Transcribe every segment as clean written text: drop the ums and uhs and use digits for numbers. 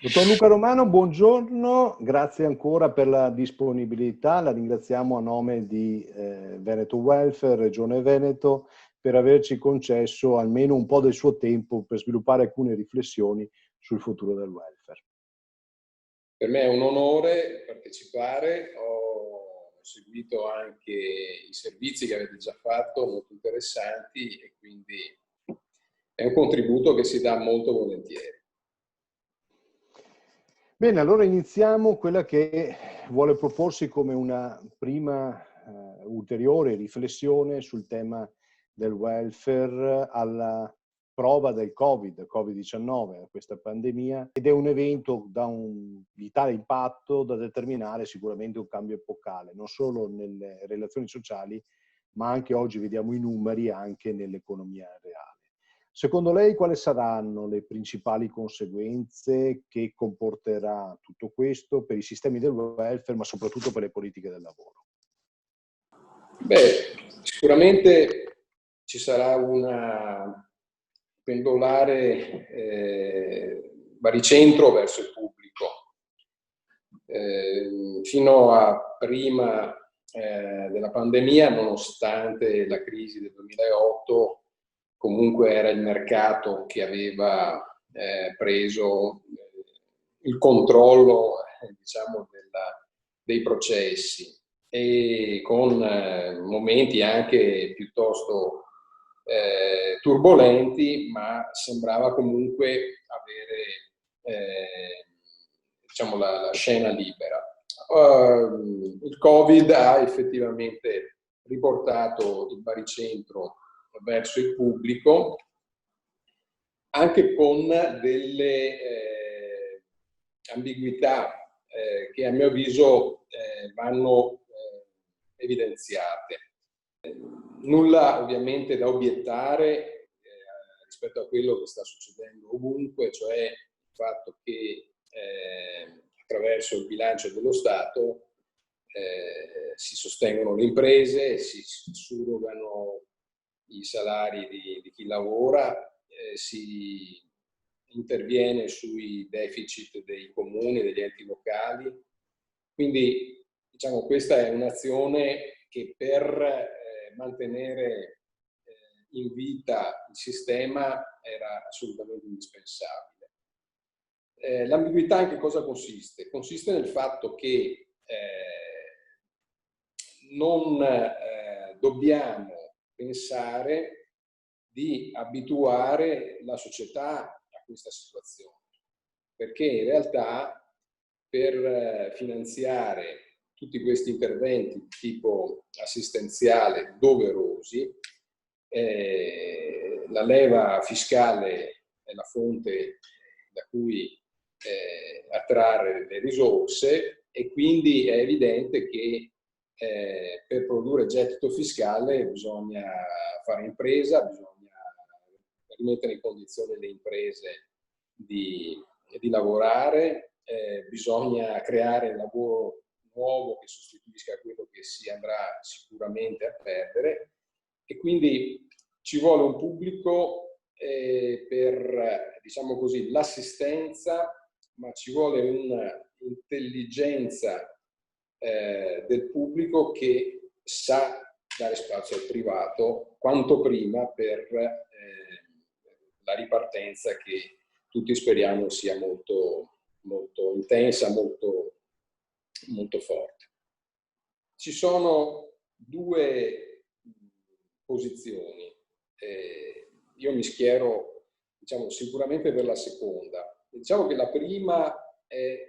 Dottor Luca Romano, buongiorno, grazie ancora per la disponibilità, la ringraziamo a nome di Veneto Welfare, Regione Veneto, per averci concesso almeno un po' del suo tempo per sviluppare alcune riflessioni sul futuro del welfare. Per me è un onore partecipare, ho seguito anche i servizi che avete già fatto, molto interessanti, e quindi è un contributo che si dà molto volentieri. Bene, allora iniziamo quella che vuole proporsi come una prima ulteriore riflessione sul tema del welfare alla prova del Covid-19, questa pandemia, ed è un evento di tale impatto da determinare sicuramente un cambio epocale, non solo nelle relazioni sociali, ma anche oggi vediamo i numeri anche nell'economia reale. Secondo lei quali saranno le principali conseguenze che comporterà tutto questo per i sistemi del welfare, ma soprattutto per le politiche del lavoro? Beh, sicuramente ci sarà una pendolare baricentro verso il pubblico. Fino a prima della pandemia, nonostante la crisi del 2008, comunque era il mercato che aveva preso il controllo, diciamo, dei processi, e con momenti anche piuttosto turbolenti, ma sembrava comunque avere diciamo la scena libera. Il Covid ha effettivamente riportato il baricentro verso il pubblico, anche con delle ambiguità che a mio avviso vanno evidenziate. Nulla ovviamente da obiettare rispetto a quello che sta succedendo ovunque, cioè il fatto che attraverso il bilancio dello Stato si sostengono le imprese, si surrogano i salari di chi lavora, si interviene sui deficit dei comuni, degli enti locali. Quindi, diciamo, questa è un'azione che per mantenere in vita il sistema era assolutamente indispensabile. L'ambiguità in che cosa consiste? Consiste nel fatto che non dobbiamo pensare di abituare la società a questa situazione, perché in realtà per finanziare tutti questi interventi di tipo assistenziale doverosi, la leva fiscale è la fonte da cui attrarre le risorse, e quindi è evidente che per produrre gettito fiscale bisogna fare impresa, bisogna rimettere in condizione le imprese di lavorare, bisogna creare lavoro nuovo che sostituisca quello che si andrà sicuramente a perdere, e quindi ci vuole un pubblico per, diciamo così, l'assistenza, ma ci vuole un'intelligenza del pubblico che sa dare spazio al privato quanto prima per la ripartenza che tutti speriamo sia molto, molto intensa, molto, molto forte. Ci sono due posizioni. Io mi schiero, diciamo, sicuramente per la seconda. Diciamo che la prima è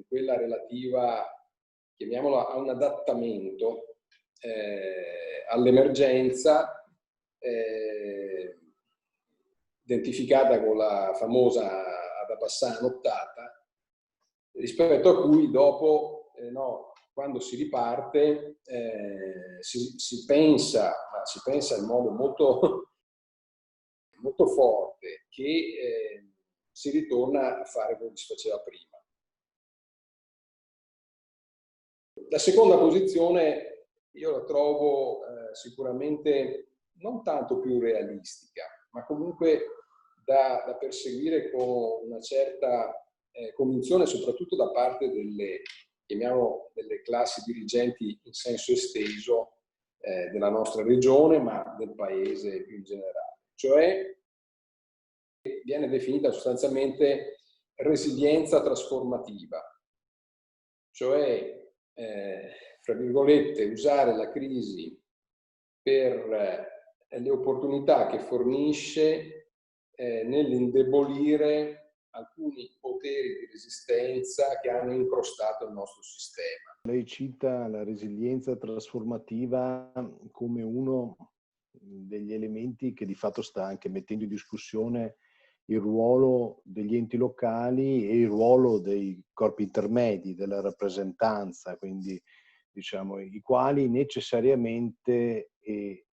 quella relativa, chiamiamola, a un adattamento all'emergenza, identificata con la famosa ad abbassare nottata, rispetto a cui dopo, quando si riparte, si pensa in modo molto, molto forte che si ritorna a fare come si faceva prima. La seconda posizione io la trovo sicuramente non tanto più realistica, ma comunque da perseguire con una certa convinzione soprattutto da parte delle, chiamiamo, delle classi dirigenti in senso esteso della nostra regione, ma del paese più in generale. Cioè viene definita sostanzialmente resilienza trasformativa, cioè, fra virgolette, usare la crisi per le opportunità che fornisce nell'indebolire alcuni poteri di resistenza che hanno incrostato il nostro sistema. Lei cita la resilienza trasformativa come uno degli elementi che di fatto sta anche mettendo in discussione il ruolo degli enti locali e il ruolo dei corpi intermedi, della rappresentanza, quindi diciamo i quali necessariamente e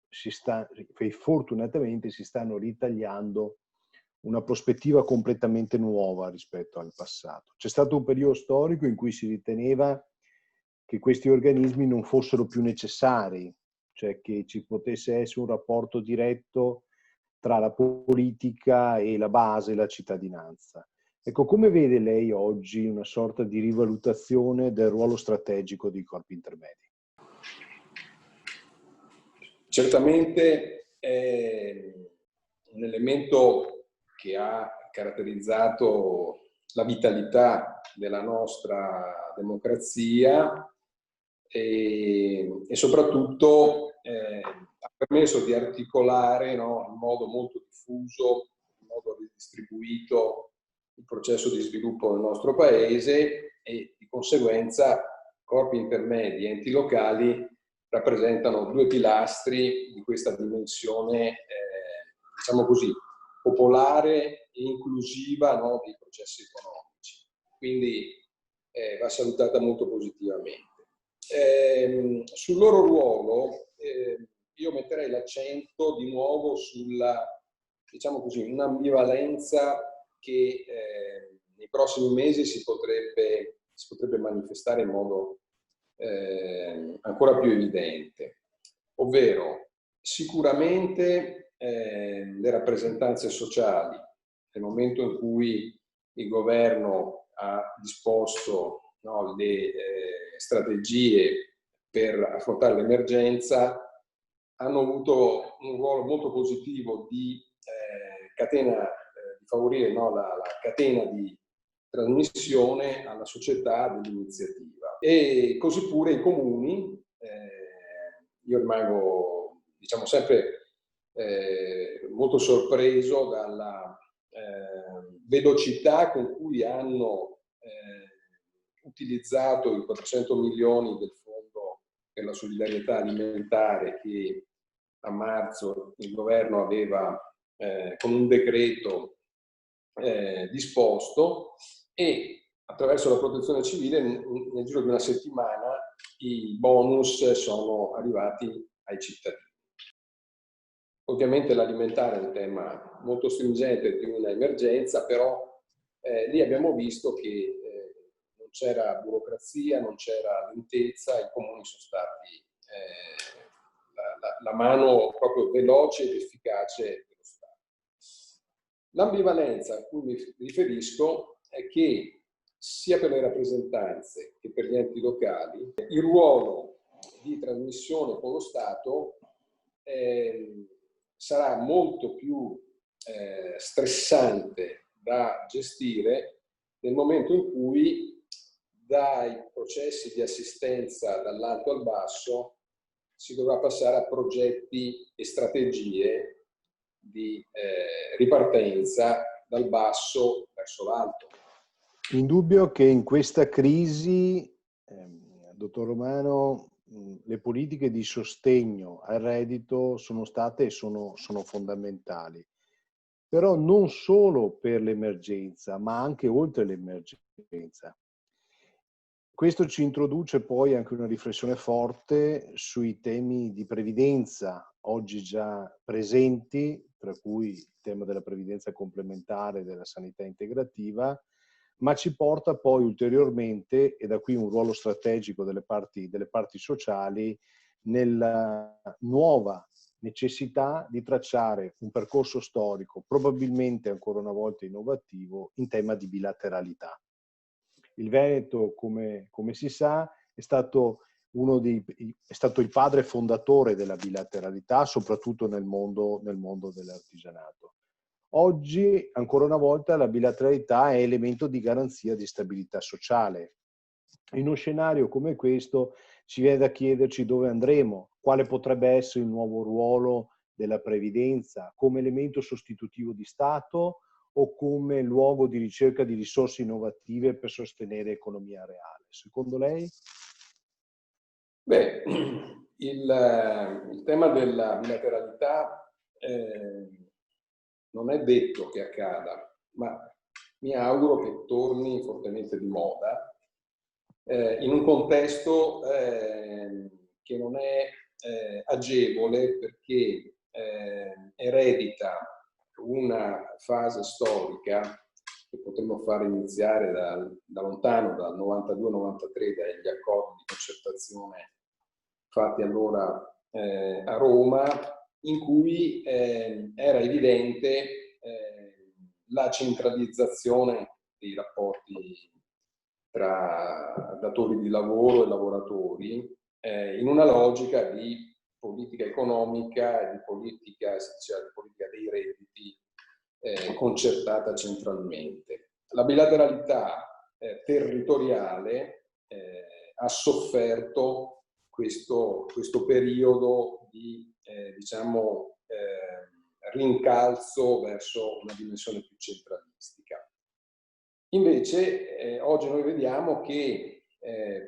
fortunatamente si stanno ritagliando una prospettiva completamente nuova rispetto al passato. C'è stato un periodo storico in cui si riteneva che questi organismi non fossero più necessari, cioè che ci potesse essere un rapporto diretto tra la politica e la base, la cittadinanza. Ecco, come vede lei oggi una sorta di rivalutazione del ruolo strategico dei corpi intermedi? Certamente è un elemento che ha caratterizzato la vitalità della nostra democrazia e soprattutto ha permesso di articolare, no, in modo molto diffuso, in modo ridistribuito il processo di sviluppo del nostro paese e di conseguenza corpi intermedi e enti locali rappresentano due pilastri di questa dimensione, diciamo così, popolare e inclusiva, no, dei processi economici. Quindi va salutata molto positivamente. Sul loro ruolo io metterei l'accento di nuovo sulla, diciamo così, un'ambivalenza che nei prossimi mesi si potrebbe manifestare in modo ancora più evidente, ovvero sicuramente le rappresentanze sociali, nel momento in cui il governo ha disposto, no, le strategie per affrontare l'emergenza, hanno avuto un ruolo molto positivo di catena, di favorire, no, la catena di trasmissione alla società dell'iniziativa. E così pure i comuni, io rimango, diciamo, sempre molto sorpreso dalla velocità con cui hanno utilizzato i 400 milioni del Fondo per la solidarietà alimentare che a marzo il governo aveva con un decreto disposto, e attraverso la protezione civile nel giro di una settimana i bonus sono arrivati ai cittadini. Ovviamente l'alimentare è un tema molto stringente di una emergenza, però lì abbiamo visto che non c'era burocrazia, non c'era lentezza, i comuni sono stati la mano proprio veloce ed efficace dello Stato. L'ambivalenza a cui mi riferisco è che sia per le rappresentanze che per gli enti locali il ruolo di trasmissione con lo Stato sarà molto più stressante da gestire nel momento in cui dai processi di assistenza dall'alto al basso si dovrà passare a progetti e strategie di ripartenza dal basso verso l'alto. Indubbio che in questa crisi, dottor Romano, le politiche di sostegno al reddito sono state e sono fondamentali, però non solo per l'emergenza, ma anche oltre l'emergenza. Questo ci introduce poi anche una riflessione forte sui temi di previdenza oggi già presenti, tra cui il tema della previdenza complementare e della sanità integrativa, ma ci porta poi ulteriormente, e da qui un ruolo strategico delle parti sociali, nella nuova necessità di tracciare un percorso storico, probabilmente ancora una volta innovativo, in tema di bilateralità. Il Veneto, come si sa, è stato il padre fondatore della bilateralità, soprattutto nel mondo dell'artigianato. Oggi, ancora una volta, la bilateralità è elemento di garanzia di stabilità sociale. In uno scenario come questo ci viene da chiederci dove andremo, quale potrebbe essere il nuovo ruolo della previdenza, come elemento sostitutivo di Stato o come luogo di ricerca di risorse innovative per sostenere l'economia reale. Secondo lei? Beh, il tema della bilateralità non è detto che accada, ma mi auguro che torni fortemente di moda in un contesto che non è agevole, perché eredita una fase storica che potremmo fare iniziare da lontano, dal 92-93, dagli accordi di concertazione fatti allora a Roma, in cui era evidente la centralizzazione dei rapporti tra datori di lavoro e lavoratori in una logica di politica economica e di politica sociale, politica dei redditi concertata centralmente. La bilateralità territoriale ha sofferto questo periodo di rincalzo verso una dimensione più centralistica. Invece oggi noi vediamo che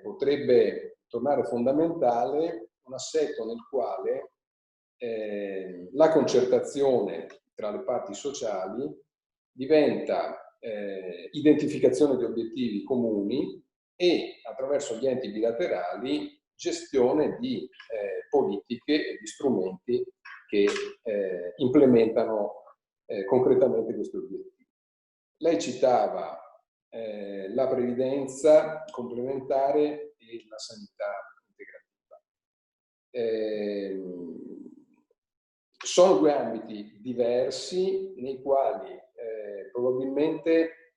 potrebbe tornare fondamentale un assetto nel quale la concertazione tra le parti sociali diventa identificazione di obiettivi comuni e, attraverso gli enti bilaterali, gestione di politiche e di strumenti che implementano concretamente questi obiettivi. Lei citava la previdenza complementare e la sanità integrativa. Sono due ambiti diversi nei quali probabilmente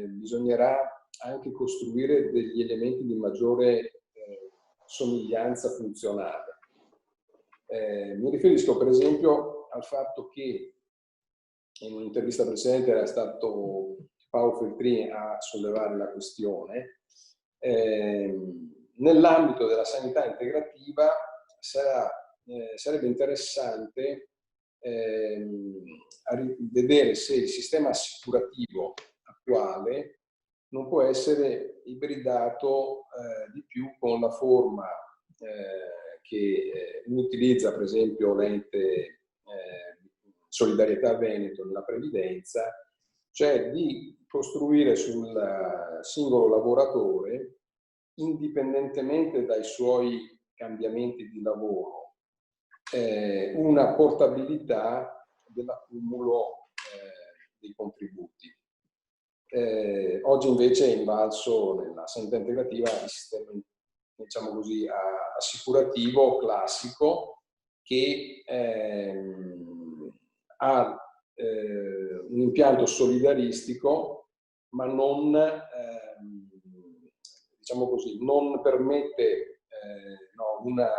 bisognerà anche costruire degli elementi di maggiore somiglianza funzionale. Mi riferisco per esempio al fatto che in un'intervista precedente era stato Paolo Feltrini a sollevare la questione. Nell'ambito della sanità integrativa sarebbe interessante vedere se il sistema assicurativo attuale non può essere ibridato di più con la forma che utilizza per esempio l'ente Solidarietà Veneto nella previdenza, cioè di costruire sul singolo lavoratore, indipendentemente dai suoi cambiamenti di lavoro, una portabilità dell'accumulo dei contributi. Oggi invece è invalso nella sanità integrativa il sistema, diciamo così, assicurativo classico che ha un impianto solidaristico, ma non, diciamo così, non permette una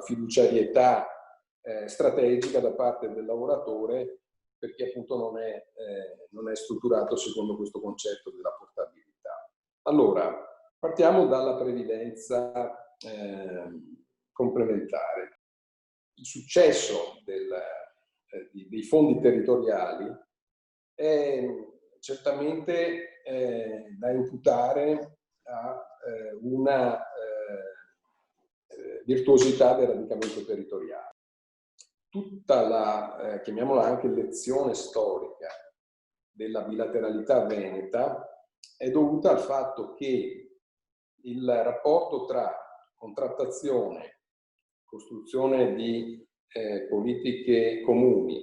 fiduciarietà strategica da parte del lavoratore, perché appunto non è strutturato secondo questo concetto della portabilità. Allora, partiamo dalla previdenza complementare. Il successo dei fondi territoriali è certamente da imputare a una virtuosità del radicamento territoriale. Tutta la, chiamiamola anche lezione storica della bilateralità veneta è dovuta al fatto che il rapporto tra contrattazione, costruzione di politiche comuni,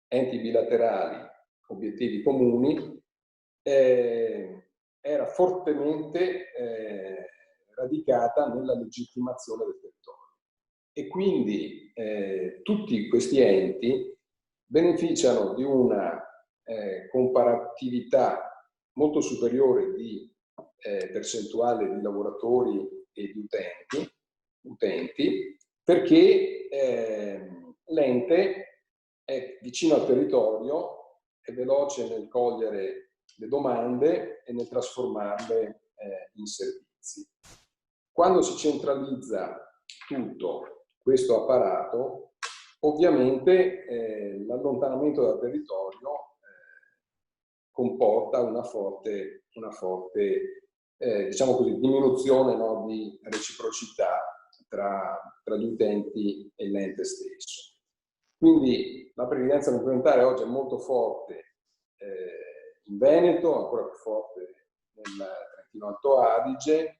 enti bilaterali, obiettivi comuni, era fortemente radicata nella legittimazione del territorio. E quindi tutti questi enti beneficiano di una comparatività molto superiore di percentuale di lavoratori e di utenti perché l'ente è vicino al territorio, è veloce nel cogliere le domande e nel trasformarle in servizi. Quando si centralizza tutto questo apparato, ovviamente l'allontanamento dal territorio comporta una forte diciamo così, diminuzione, no, di reciprocità tra gli utenti e l'ente stesso. Quindi la previdenza complementare oggi è molto forte in Veneto, ancora più forte nel Trentino Alto Adige,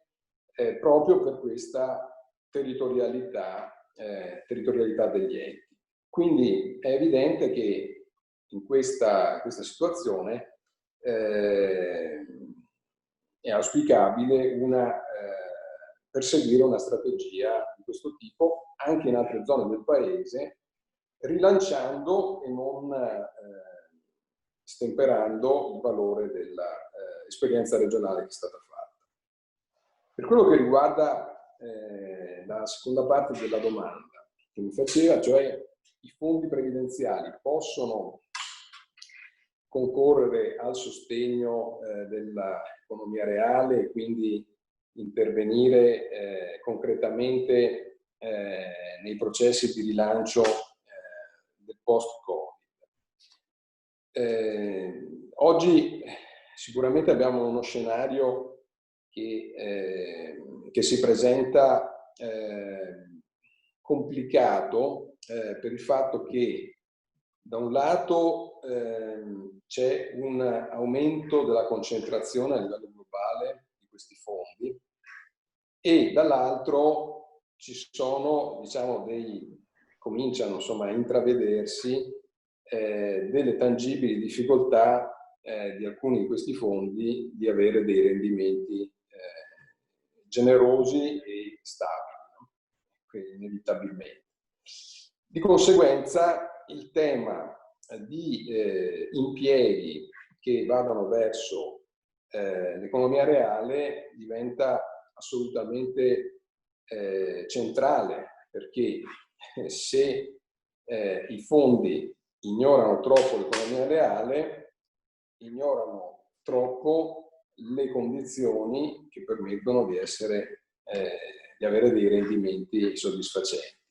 proprio per questa territorialità degli enti. Quindi è evidente che in questa situazione è auspicabile perseguire una strategia di questo tipo anche in altre zone del paese, rilanciando e non stemperando il valore dell'esperienza regionale che è stata fatta. Per quello che riguarda la seconda parte della domanda che mi faceva, cioè i fondi previdenziali possono concorrere al sostegno dell'economia reale e quindi intervenire concretamente nei processi di rilancio del post-Covid. Oggi sicuramente abbiamo uno scenario che si presenta complicato per il fatto che da un lato c'è un aumento della concentrazione a livello globale di questi fondi e dall'altro ci sono, diciamo, cominciano insomma a intravedersi delle tangibili difficoltà di alcuni di questi fondi di avere dei rendimenti generosi e stabili, no? Quindi inevitabilmente. Di conseguenza il tema di impieghi che vadano verso l'economia reale diventa assolutamente centrale, perché se i fondi ignorano troppo l'economia reale, ignorano troppo le condizioni che permettono di avere dei rendimenti soddisfacenti.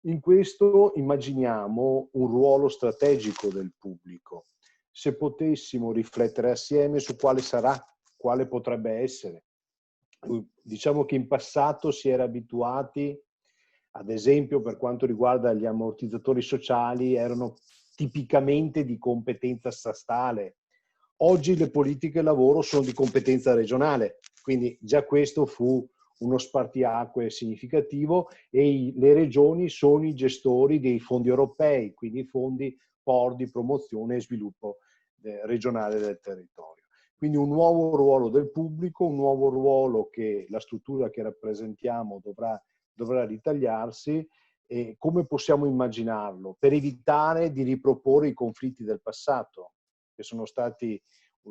In questo immaginiamo un ruolo strategico del pubblico. Se potessimo riflettere assieme su quale sarà, quale potrebbe essere. Diciamo che in passato si era abituati, ad esempio per quanto riguarda gli ammortizzatori sociali, erano tipicamente di competenza statale. Oggi le politiche lavoro sono di competenza regionale, quindi già questo fu uno spartiacque significativo e le regioni sono i gestori dei fondi europei, quindi i fondi POR di promozione e sviluppo regionale del territorio. Quindi un nuovo ruolo del pubblico, un nuovo ruolo che la struttura che rappresentiamo dovrà ritagliarsi. E come possiamo immaginarlo? Per evitare di riproporre i conflitti del passato, che sono stati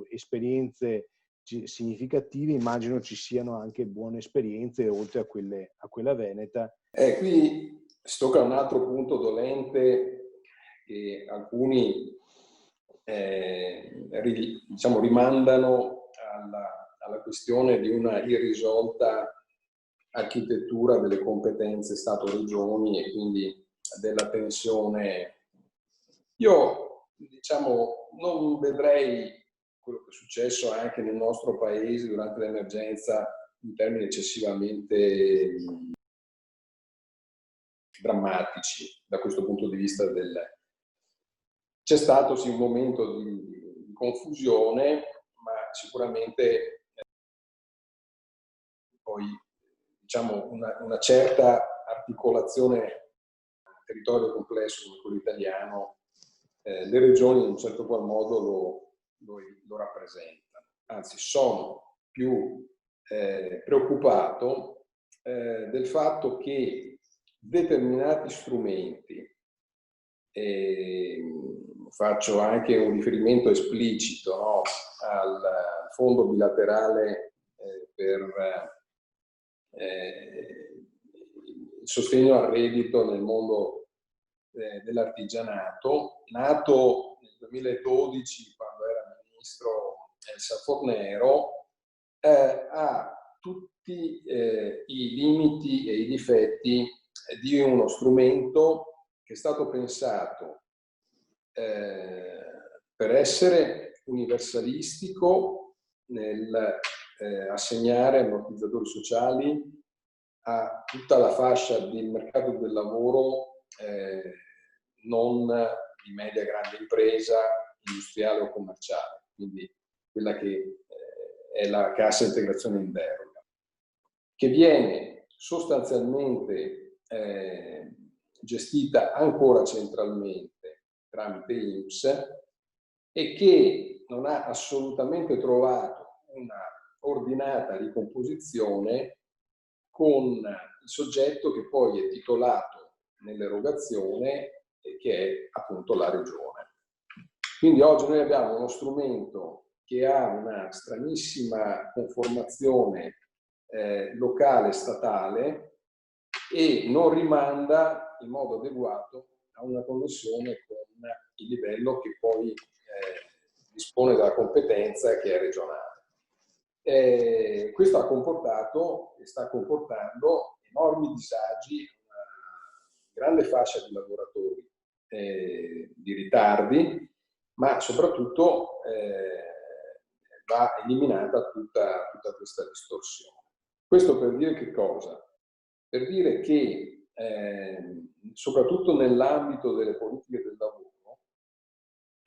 esperienze significative, immagino ci siano anche buone esperienze oltre a quella veneta. Qui si tocca un altro punto dolente che alcuni diciamo, rimandano alla questione di una irrisolta architettura delle competenze Stato-Regioni e quindi della tensione. Io, diciamo, non vedrei quello che è successo anche nel nostro paese durante l'emergenza in termini eccessivamente drammatici da questo punto di vista. C'è stato sì un momento di confusione, ma sicuramente poi diciamo una certa articolazione territorio complesso come quello italiano, le regioni in un certo qual modo lo rappresentano. Anzi, sono più preoccupato del fatto che determinati strumenti faccio anche un riferimento esplicito, no, al fondo bilaterale per il sostegno al reddito nel mondo dell'artigianato, nato nel 2012 quando era ministro Elsa Fornero, ha tutti i limiti e i difetti di uno strumento che è stato pensato per essere universalistico nel assegnare ammortizzatori sociali a tutta la fascia del mercato del lavoro non di media grande impresa, industriale o commerciale, quindi quella che è la cassa integrazione in deroga, che viene sostanzialmente gestita ancora centralmente tramite l'INPS e che non ha assolutamente trovato una ordinata ricomposizione con il soggetto che poi è titolato nell'erogazione e che è appunto la regione. Quindi oggi noi abbiamo uno strumento che ha una stranissima conformazione locale statale e non rimanda in modo adeguato a una connessione con il livello che poi dispone della competenza che è regionale. Questo ha comportato e sta comportando enormi disagi a una grande fascia di lavoratori, di ritardi, ma soprattutto va eliminata tutta questa distorsione. Questo per dire che cosa? Per dire che soprattutto nell'ambito delle politiche del lavoro,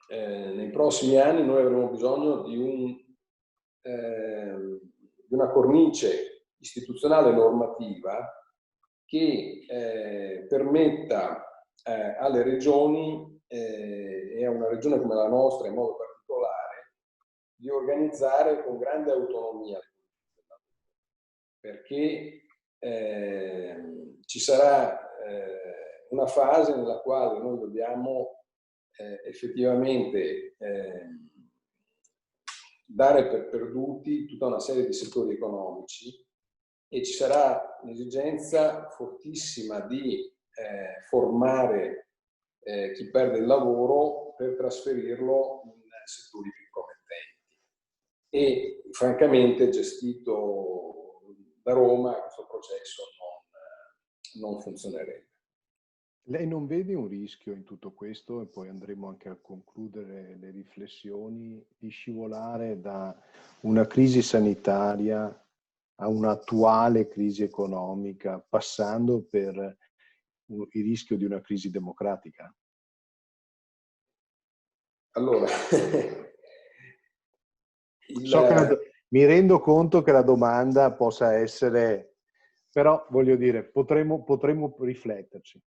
nei prossimi anni noi avremo bisogno di una cornice istituzionale normativa che permetta alle regioni e a una regione come la nostra in modo particolare di organizzare con grande autonomia le politiche del lavoro, perché ci sarà una fase nella quale noi dobbiamo effettivamente dare per perduti tutta una serie di settori economici e ci sarà l'esigenza fortissima di formare chi perde il lavoro per trasferirlo in settori più promettenti. E francamente gestito da Roma questo processo non funzionerebbe. Lei non vede un rischio in tutto questo, e poi andremo anche a concludere le riflessioni, di scivolare da una crisi sanitaria a un'attuale crisi economica, passando per il rischio di una crisi democratica? Allora, mi rendo conto che la domanda possa essere, però voglio dire, potremmo rifletterci.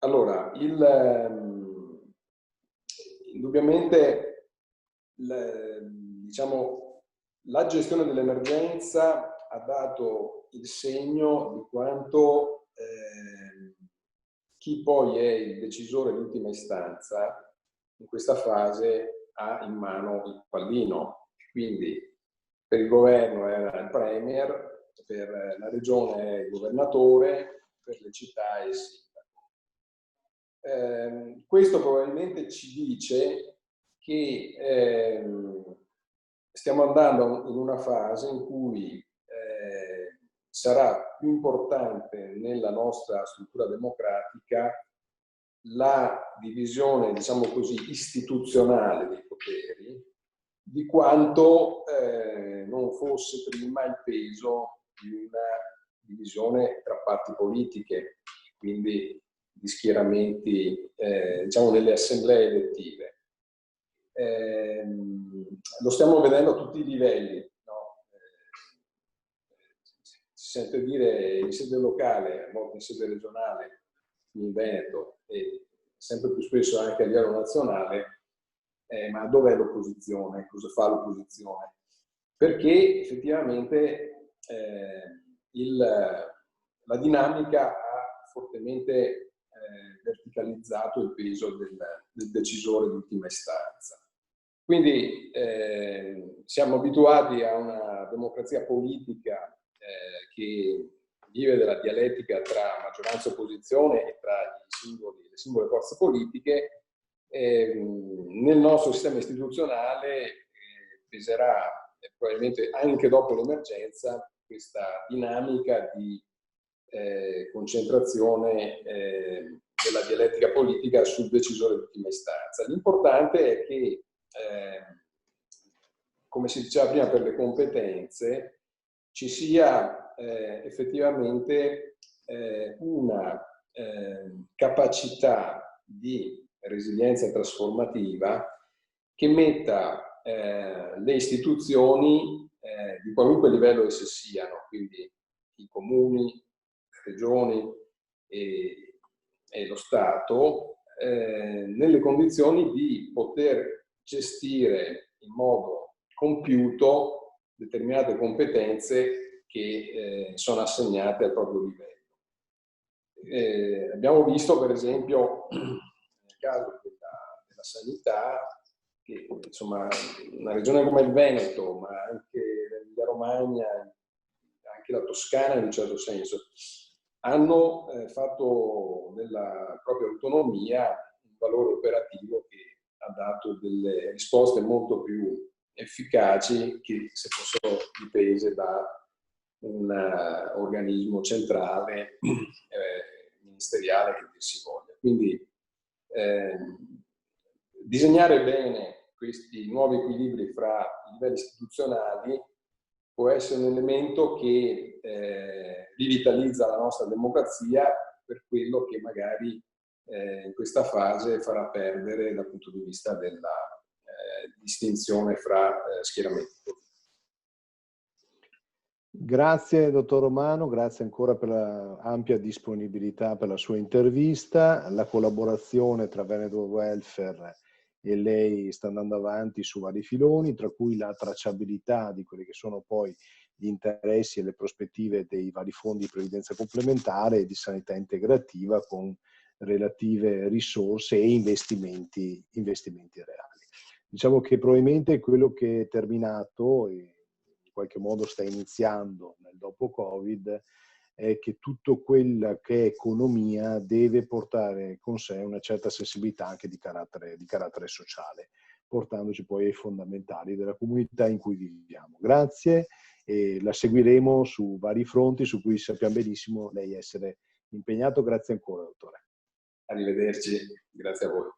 Allora, indubbiamente diciamo, la gestione dell'emergenza ha dato il segno di quanto chi poi è il decisore in ultima istanza in questa fase ha in mano il pallino. Quindi per il governo è il premier, per la regione è il governatore, per le città è il sindaco. Questo probabilmente ci dice che stiamo andando in una fase in cui sarà più importante nella nostra struttura democratica la divisione, diciamo così, istituzionale dei poteri, di quanto non fosse prima il peso di una divisione tra parti politiche, quindi di schieramenti, diciamo, nelle assemblee elettive. Lo stiamo vedendo a tutti i livelli, no? Si sente dire in sede locale, a volte in sede regionale, in Veneto e sempre più spesso anche a livello nazionale, ma dov'è l'opposizione? Cosa fa l'opposizione? Perché effettivamente la dinamica ha fortemente verticalizzato il peso del decisore di ultima istanza. Quindi siamo abituati a una democrazia politica che vive della dialettica tra maggioranza e opposizione e tra le singole forze politiche. Nel nostro sistema istituzionale peserà probabilmente anche dopo l'emergenza questa dinamica di concentrazione della dialettica politica sul decisore di ultima istanza. L'importante è che, come si diceva prima per le competenze, ci sia effettivamente una capacità di resilienza trasformativa che metta le istituzioni di qualunque livello esse siano, quindi i comuni, le regioni e lo Stato, nelle condizioni di poter gestire in modo compiuto determinate competenze che sono assegnate al proprio livello. Abbiamo visto per esempio nel caso della sanità che insomma una regione come il Veneto, ma anche l'Emilia Romagna, anche la Toscana in un certo senso, hanno fatto nella propria autonomia un valore operativo che ha dato delle risposte molto più efficaci che se fossero dipese da un organismo centrale ministeriale che dir si voglia. Quindi disegnare bene questi nuovi equilibri fra i livelli istituzionali può essere un elemento che rivitalizza la nostra democrazia per quello che magari in questa fase farà perdere dal punto di vista della distinzione fra schieramenti. Grazie dottor Romano, grazie ancora per l'ampia disponibilità per la sua intervista. La collaborazione tra Veneto Welfare e lei sta andando avanti su vari filoni, tra cui la tracciabilità di quelli che sono poi gli interessi e le prospettive dei vari fondi di previdenza complementare e di sanità integrativa con relative risorse e investimenti reali. Diciamo che probabilmente quello che è terminato e in qualche modo sta iniziando nel dopo Covid è che tutto quello che è economia deve portare con sé una certa sensibilità anche di carattere sociale, portandoci poi ai fondamentali della comunità in cui viviamo. Grazie e la seguiremo su vari fronti su cui sappiamo benissimo lei essere impegnato. Grazie ancora, dottore. Arrivederci, grazie a voi.